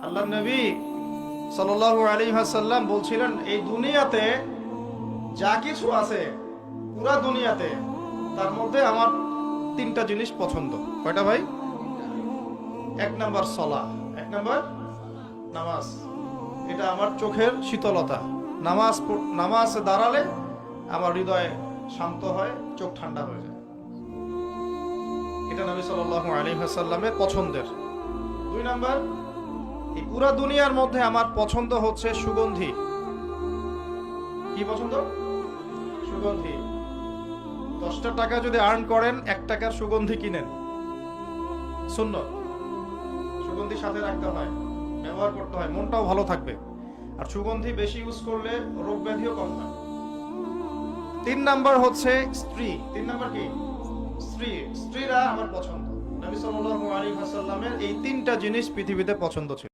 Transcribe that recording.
আল্লাহর নবী সাল্লাল্লাহু আলাইহি ওয়াসাল্লাম বলছিলেন, এই দুনিয়াতে যা কিছু আছে, পুরা দুনিয়াতে, তার মধ্যে আমার তিনটা জিনিস পছন্দ। কয়টা ভাই? এক নাম্বার সালাহ, এক নাম্বার নামাজ। এটা আমার চোখের শীতলতা। নামাজে দাঁড়ালে আমার হৃদয় শান্ত হয়, চোখ ঠান্ডা হয়ে যায়। এটা নবী সাল্লাল্লাহু আলাইহি ওয়াসাল্লামের পছন্দের। দুই নাম্বার, এই পুরা দুনিয়ার মধ্যে আমার পছন্দ হচ্ছে সুগন্ধি। কি পছন্দ? সুগন্ধি। 10টা টাকা যদি আর্ন করেন, 1 টাকার সুগন্ধি কিনেন, সুন্নাত। সুগন্ধি সাথে রাখতে হয়, ব্যবহার করতে হয়, মনটাও ভালো থাকবে। আর সুগন্ধি বেশি ইউজ করলে রোগ ব্যাধিও কম হয়। 3 নাম্বার হচ্ছে স্ত্রী। 3 নাম্বার কি? স্ত্রী। স্ত্রীরা আমার পছন্দ। নবী সাল্লাল্লাহু আলাইহি ওয়াসাল্লামের এই 3টা জিনিস পৃথিবীতে পছন্দ ছিল।